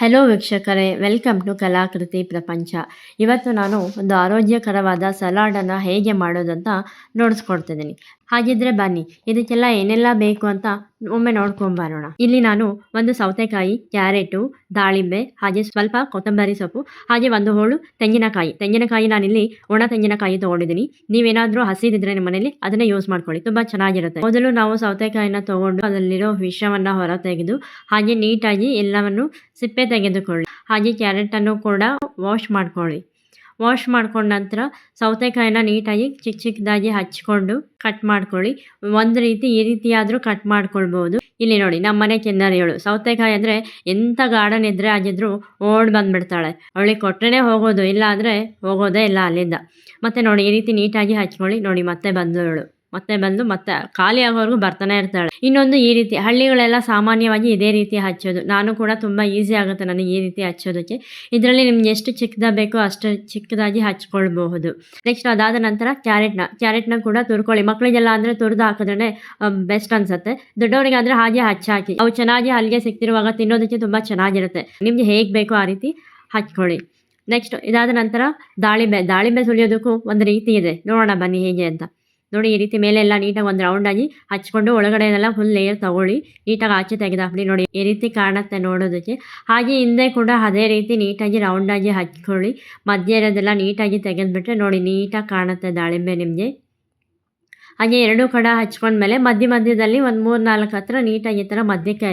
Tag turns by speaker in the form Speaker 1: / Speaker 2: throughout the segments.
Speaker 1: Hello ವೀಕ್ಷಕರೇ, welcome to ಕಲಾಕೃತಿ ಪ್ರಪಂಚ. ಇವತ್ತು ನಾನು ಒಂದು ಆರೋಗ್ಯಕರವಾದ ಸಲಾಡನ್ನು ಹೇಗೆ ಮಾಡೋದಂತ ನೋಡಿಸ್ಕೊಡ್ತಿದ್ದೀನಿ. ಹಾಗಿದ್ರೆ ಬನ್ನಿ, ಇದಕ್ಕೆಲ್ಲ ಏನೆಲ್ಲ ಬೇಕು ಅಂತ ಒಮ್ಮೆ ನೋಡ್ಕೊಂಬರೋಣ. ಇಲ್ಲಿ ನಾನು ಒಂದು ಸೌತೆಕಾಯಿ, ಕ್ಯಾರೆಟು, ದಾಳಿಂಬೆ, ಹಾಗೆ ಸ್ವಲ್ಪ ಕೊತ್ತಂಬರಿ ಸೊಪ್ಪು, ಹಾಗೆ ಒಂದು ಹೋಳು ತೆಂಗಿನಕಾಯಿ ನಾನಿಲ್ಲಿ ಒಣ ತೆಂಗಿನಕಾಯಿ ತೊಗೊಂಡಿದ್ದೀನಿ. ನೀವೇನಾದರೂ ಹಸಿದಿದ್ರೆ ನಿಮ್ಮ ಮನೇಲಿ ಅದನ್ನೇ ಯೂಸ್ ಮಾಡ್ಕೊಳ್ಳಿ, ತುಂಬ ಚೆನ್ನಾಗಿರುತ್ತೆ. ಮೊದಲು ನಾವು ಸೌತೆಕಾಯಿನ ತೊಗೊಂಡು ಅದರಲ್ಲಿರೋ ವಿಷವನ್ನು ಹೊರ ತೆಗೆದು ಹಾಗೆ ನೀಟಾಗಿ ಎಲ್ಲವನ್ನು ಸಿಪ್ಪೆ ತೆಗೆದುಕೊಳ್ಳಿ. ಹಾಗೆ ಕ್ಯಾರೆಟನ್ನು ಕೂಡ ವಾಶ್ ಮಾಡ್ಕೊಂಡ ನಂತರ ಸೌತೆಕಾಯಿನ ನೀಟಾಗಿ ಚಿಕ್ಕದಾಗಿ ಹಚ್ಕೊಂಡು ಕಟ್ ಮಾಡ್ಕೊಳ್ಳಿ. ಒಂದು ರೀತಿ ಈ ರೀತಿಯಾದರೂ ಕಟ್ ಮಾಡ್ಕೊಳ್ಬೋದು. ಇಲ್ಲಿ ನೋಡಿ, ನಮ್ಮ ಮನೆ ಕಿನ್ನರಿಗಳು ಸೌತೆಕಾಯಿ ಅಂದರೆ ಎಂಥ ಗಾರ್ಡನ್ ಇದ್ದರೆ ಆಗಿದ್ರು ಓಡ್ ಬಂದುಬಿಡ್ತಾಳೆ. ಅವಳಿಗೆ ಕೊಟ್ಟರೆ ಹೋಗೋದು, ಇಲ್ಲ ಅಂದರೆ ಹೋಗೋದೇ ಇಲ್ಲ ಅಲ್ಲಿಂದ. ಮತ್ತು ನೋಡಿ, ಈ ರೀತಿ ನೀಟಾಗಿ ಹಚ್ಕೊಳ್ಳಿ. ನೋಡಿ, ಮತ್ತೆ ಬಂದು ಮತ್ತೆ ಖಾಲಿ ಆಗೋವರೆಗೂ ಬರ್ತಾನೆ ಇರ್ತಾಳೆ. ಇನ್ನೊಂದು, ಈ ರೀತಿ ಹಳ್ಳಿಗಳೆಲ್ಲ ಸಾಮಾನ್ಯವಾಗಿ ಇದೇ ರೀತಿ ಹಚ್ಚೋದು. ನಾನು ಕೂಡ ತುಂಬ ಈಸಿ ಆಗುತ್ತೆ ನನಗೆ ಈ ರೀತಿ ಹಚ್ಚೋದಕ್ಕೆ. ಇದರಲ್ಲಿ ನಿಮ್ಗೆ ಎಷ್ಟು ಚಿಕ್ಕದ ಬೇಕೋ ಅಷ್ಟು ಚಿಕ್ಕದಾಗಿ ಹಚ್ಕೊಳ್ಬಹುದು. ನೆಕ್ಸ್ಟ್ ಅದಾದ ನಂತರ ಕ್ಯಾರೆಟ್ನ ಕೂಡ ತುರ್ಕೊಳ್ಳಿ. ಮಕ್ಕಳಿಗೆಲ್ಲ ಅಂದರೆ ತುರಿದು ಹಾಕಿದ್ರೆ ಬೆಸ್ಟ್ ಅನ್ಸುತ್ತೆ. ದೊಡ್ಡವರಿಗಾದರೆ ಹಾಗೆ ಹಾಕಿ ಅವು ಚೆನ್ನಾಗಿ ಹಲ್ಲಿಗೆ ಸಿಕ್ತಿರುವಾಗ ತಿನ್ನೋದಕ್ಕೆ ತುಂಬ ಚೆನ್ನಾಗಿರುತ್ತೆ. ನಿಮಗೆ ಹೇಗೆ ಬೇಕೋ ಆ ರೀತಿ ಹಚ್ಕೊಳ್ಳಿ. ನೆಕ್ಸ್ಟ್ ಇದಾದ ನಂತರ ದಾಳಿಂಬೆ ಸುಲಿಯೋದಕ್ಕೂ ಒಂದು ರೀತಿ ಇದೆ, ನೋಡೋಣ ಬನ್ನಿ ಹೇಗೆ ಅಂತ. ನೋಡಿ, ಈ ರೀತಿ ಮೇಲೆ ಎಲ್ಲ ನೀಟಾಗಿ ಒಂದು ರೌಂಡಾಗಿ ಹಚ್ಕೊಂಡು ಒಳಗಡೆನೆಲ್ಲ ಫುಲ್ ಲೇಯರ್ ತಗೊಳ್ಳಿ. ನೀಟಾಗಿ ಆಚೆ ತೆಗೆದಾಕ್ಬಿಡಿ. ನೋಡಿ, ಈ ರೀತಿ ಕಾಣುತ್ತೆ ನೋಡೋದಕ್ಕೆ. ಹಾಗೆ ಹಿಂದೆ ಕೂಡ ಅದೇ ರೀತಿ ನೀಟಾಗಿ ರೌಂಡಾಗಿ ಹಚ್ಕೊಳ್ಳಿ. ಮಧ್ಯ ಇರೋದೆಲ್ಲ ನೀಟಾಗಿ ತೆಗೆದುಬಿಟ್ರೆ ನೋಡಿ ನೀಟಾಗಿ ಕಾಣುತ್ತೆ ದಾಳಿಂಬೆ ನಿಮಗೆ. ಹಾಗೆ ಎರಡೂ ಕಡೆ ಹಚ್ಕೊಂಡ್ಮೇಲೆ ಮಧ್ಯದಲ್ಲಿ ಒಂದು 3-4 ಹತ್ರ ನೀಟಾಗಿ ಈ ಥರ ಮಧ್ಯಕ್ಕೆ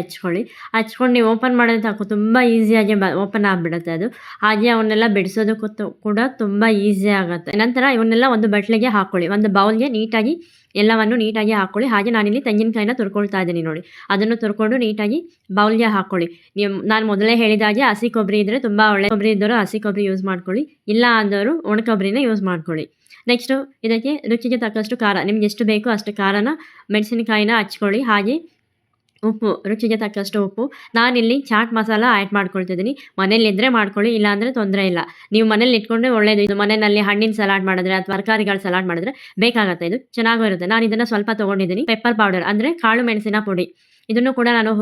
Speaker 1: ಹಚ್ಕೊಂಡು ನೀವು ಓಪನ್ ಮಾಡೋದು ಸಾಕು, ತುಂಬ ಈಸಿಯಾಗಿ ಓಪನ್ ಆಗಿಬಿಡುತ್ತೆ ಅದು. ಹಾಗೆ ಅವನ್ನೆಲ್ಲ ಬಿಡಿಸೋದಕ್ಕೂ ಕೂಡ ತುಂಬ ಈಸಿ ಆಗುತ್ತೆ. ನಂತರ ಇವನ್ನೆಲ್ಲ ಒಂದು ಬಟ್ಲಿಗೆ ಹಾಕ್ಕೊಳ್ಳಿ, ಒಂದು ಬೌಲ್ಗೆ ಎಲ್ಲವನ್ನು ನೀಟಾಗಿ ಹಾಕ್ಕೊಳ್ಳಿ. ಹಾಗೆ ನಾನಿಲ್ಲಿ ತೆಂಗಿನಕಾಯಿನ ತುರ್ಕೊಳ್ತಾ ಇದ್ದೀನಿ. ನೋಡಿ, ಅದನ್ನು ತುರ್ಕೊಂಡು ನೀಟಾಗಿ ಬೌಲ್ಗೆ ಹಾಕ್ಕೊಳ್ಳಿ. ನಾನು ಮೊದಲೇ ಹೇಳಿದಾಗೆ ಹಸಿ ಕೊಬ್ಬರಿ ಇದ್ದರೆ ತುಂಬ ಒಳ್ಳೆ ಕೊಬ್ಬರಿ ಇದ್ದವರು ಹಸಿ ಕೊಬ್ಬರಿ ಯೂಸ್ ಮಾಡ್ಕೊಳ್ಳಿ, ಇಲ್ಲ ಅಂದವರು ಒಣ ಕೊಬ್ಬರಿನ ಯೂಸ್ ಮಾಡ್ಕೊಳ್ಳಿ. ನೆಕ್ಸ್ಟು ಇದಕ್ಕೆ ರುಚಿಗೆ ತಕ್ಕಷ್ಟು ಖಾರ, ನಿಮ್ಗೆ ಎಷ್ಟು ಬೇಕೋ ಅಷ್ಟು ಖಾರನ ಮೆಣಸಿನಕಾಯಿನ ಹಚ್ಕೊಳ್ಳಿ. ಹಾಗೆ ಉಪ್ಪು, ರುಚಿಗೆ ತಕ್ಕಷ್ಟು ಉಪ್ಪು. ನಾನಿಲ್ಲಿ ಚಾಟ್ ಮಸಾಲ ಆ್ಯಡ್ ಮಾಡ್ಕೊಳ್ತಿದ್ದೀನಿ. ಮನೇಲಿದ್ದರೆ ಮಾಡ್ಕೊಳ್ಳಿ, ಇಲ್ಲಾಂದರೆ ತೊಂದರೆ ಇಲ್ಲ. ನೀವು ಮನೇಲಿ ಇಟ್ಕೊಂಡ್ರೆ ಒಳ್ಳೆಯದು. ಇದು ಮನೆಯಲ್ಲಿ ಹಣ್ಣಿನ ಸಲಾಡ್ ಮಾಡಿದ್ರೆ ಅಥವಾ ತರಕಾರಿಗಳ ಸಲಾಡ್ ಮಾಡಿದ್ರೆ ಬೇಕಾಗುತ್ತೆ, ಇದು ಚೆನ್ನಾಗೂ ಇರುತ್ತೆ. ನಾನು ಇದನ್ನು ಸ್ವಲ್ಪ ತೊಗೊಂಡಿದ್ದೀನಿ. ಪೆಪ್ಪರ್ ಪೌಡರ್ ಅಂದರೆ ಕಾಳು ಮೆಣಸಿನ ಪುಡಿ. ಇದನ್ನು ಕೂಡ ನಾನು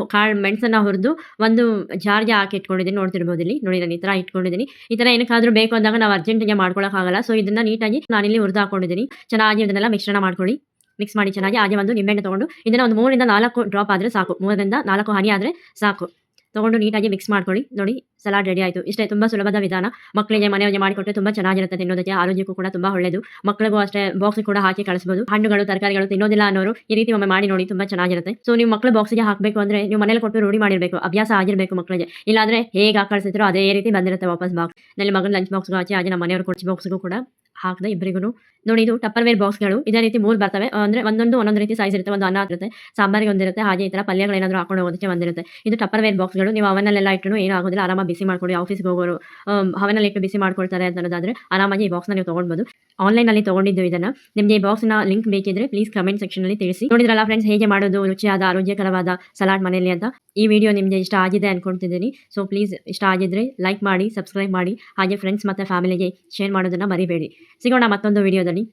Speaker 1: ಮೆಣಸನ್ನು ಹುರಿದು ಒಂದು ಜಾರ್ಗೆ ಹಾಕಿ ಇಟ್ಕೊಂಡಿದ್ದೀನಿ. ನೋಡ್ತಿರ್ಬೋದು ಇಲ್ಲಿ. ನೋಡಿ, ನಾನು ಈ ಥರ ಇಟ್ಕೊಂಡಿದ್ದೀನಿ. ಈ ಥರ ಏನಕ್ಕಾದರೂ ಬೇಕು ಅಂದಾಗ ನಾವು ಅರ್ಜೆಂಟಿಗೆ ಮಾಡ್ಕೊಳ್ಳೋಕ್ಕಾಗಲ್ಲ. ಸೊ ಇದನ್ನು ನೀಟಾಗಿ ನಾನಿಲ್ಲಿ ಹುರಿದು ಹಾಕೊಂಡಿದ್ದೀನಿ. ಚೆನ್ನಾಗಿ ಇದನ್ನೆಲ್ಲ ಮಿಶ್ರಣ ಮಾಡ್ಕೊಳ್ಳಿ. ಮಿಕ್ಸ್ ಮಾಡಿ ಚೆನ್ನಾಗಿ. ಹಾಗೆ ಒಂದು ನಿಂಬೆಹಣ್ಣು ತೊಗೊಂಡು ಇದನ್ನು ಒಂದು 3-4 ಡ್ರಾಪ್ ಆದರೆ ಸಾಕು, 3-4 ಹನಿ ಆದರೆ ಸಾಕು. ತೊಗೊಂಡು ನೀಟಾಗಿ ಮಿಕ್ಸ್ ಮಾಡ್ಕೊಳ್ಳಿ. ನೋಡಿ, ಸಲಾಡ್ ರೆಡಿ ಆಯಿತು. ಇಷ್ಟೇ, ತುಂಬ ಸುಲಭದ ವಿಧಾನ. ಮಕ್ಕಳಿಗೆ ಮನೆಯವರಿಗೆ ಮಾಡಿಕೊಟ್ಟರೆ ತುಂಬ ಚೆನ್ನಾಗಿರುತ್ತೆ ತಿನ್ನೋದಕ್ಕೆ. ಆರೋಗ್ಯಕ್ಕೂ ಕೂಡ ತುಂಬ ಒಳ್ಳೆಯದು. ಮಕ್ಕಳಿಗೂ ಅಷ್ಟೇ ಬಾಕ್ಸಿಗೆ ಕೂಡ ಹಾಕಿ ಕಳಿಸ್ಬೋದು. ಹಣ್ಣುಗಳು ತರಕಾರಿಗಳು ತಿನ್ನೋದಿಲ್ಲ ಅನ್ನೋರು ಈ ರೀತಿ ಒಮ್ಮೆ ಮಾಡಿ ನೋಡಿ, ತುಂಬ ಚೆನ್ನಾಗಿರುತ್ತೆ. ಸೊ ನೀವು ಮಕ್ಕಳು ಬಾಕ್ಸಿಗೆ ಹಾಕಬೇಕು ಅಂದರೆ ನೀವು ಮನೇಲಿ ಕೊಟ್ಟು ರೂಢಿ ಮಾಡಿರಬೇಕು, ಅಭ್ಯಾಸ ಆಗಿರಬೇಕು ಮಕ್ಕಳಿಗೆ. ಇಲ್ಲಾಂದರೆ ಹೇಗೆ ಹಾಕಿ ಕಳಿಸಿದ್ರು ಅದೇ ರೀತಿ ಬಂದಿರುತ್ತೆ ವಾಪಸ್ ಬಾಕ್ಸ್. ನಲ್ಲಿ ಮಗನ ಲಂಚ್ ಬಾಕ್ಸ್ಗೂ ಹಾಕಿ, ಹಾಗೆ ನಮ್ಮ ಮನೆಯವರು ಕೊಡ್ಸಿ ಬಾಕ್ಸ್ಗೂ ಕೂಡ ಹಾಕಿದೆ ಇಬ್ಬರಿಗೂ. ನೋಡಿ, ಇದು ಟಪ್ಪರ್ವೇರ್ ಬಾಕ್ಸ್ಗಳು ಇದೇ ರೀತಿ 3 ಬರ್ತವೆ. ಅಂದರೆ ಒಂದೊಂದು ರೀತಿ ಸೈಜ್ ಇರುತ್ತೆ. ಒಂದು ಅನ್ನ ಇರುತ್ತೆ, ಸಾಂಬಾರಿಗೆ ಒಂದಿರುತ್ತೆ, ಹಾಗೆ ಈ ಥರ ಪಲ್ಯಗಳೇನಾದರೂ ಹಾಕೊಂಡು ಹೋಗೋದಕ್ಕೆ ಒಂದಿರುತ್ತೆ. ಇದು ಟಪ್ಪರ್ವೇರ್ ಬಾಕ್ಸ್ಗಳು. ನೀವು ಅವನಲ್ಲೆಲ್ಲ ಇಟ್ಟು ಏನೂ ಆಗೋದಿಲ್ಲ, ಆರಾಮಾಗಿ ಬಿಸಿ ಮಾಡ್ಕೊಳ್ಳಿ. ಆಫೀಸ್ಗೆ ಹೋಗೋರು ಅವನಲ್ಲಿ ಇಟ್ಟು ಬಿಸಿ ಮಾಡ್ಕೊಳ್ತಾರೆ ಅಂತ ಅನ್ನೋದಾದರೆ ಆರಾಮಾಗಿ ಈ ಬಾಕ್ಸ್ನ ನೀವು ತೊಗೊಳ್ಬೋದು. ಆನ್ಲೈನಲ್ಲಿ ತೊಗೊಂಡಿದ್ದು ಇದನ್ನು. ನಿಮಗೆ ಈ ಬಾಕ್ಸ್ನ ಲಿಂಕ್ ಬೇಕಿದ್ರೆ ಪ್ಲೀಸ್ ಕಮೆಂಟ್ ಸೆಕ್ಷನಲ್ಲಿ ತಿಳಿಸಿ. ನೋಡಿದ್ರಲ್ಲ ಫ್ರೆಂಡ್ಸ್, ಹೇಗೆ ಮಾಡೋದು ರುಚಿಯಾದ ಆರೋಗ್ಯಕರವಾದ ಸಲಾಡ್ ಮನೆಯಲ್ಲಿ ಅಂತ. ಈ ವಿಡಿಯೋ ನಿಮಗೆ ಇಷ್ಟ ಆಗಿದೆ ಅಂದ್ಕೊಳ್ತಿದ್ದೀನಿ. ಸೊ ಪ್ಲೀಸ್ ಇಷ್ಟ ಆಗಿದ್ರೆ ಲೈಕ್ ಮಾಡಿ, ಸಬ್ಸ್ಕ್ರೈಬ್ ಮಾಡಿ, ಹಾಗೆ ಫ್ರೆಂಡ್ಸ್ ಮತ್ತು ಫ್ಯಾಮಿಲಿಗೆ ಶೇರ್ ಮಾಡೋದನ್ನು ಮರಿಬೇಡಿ. ಸಿಗೋಣ ಮತ್ತೊಂದು ವಿಡಿಯೋದಲ್ಲಿ.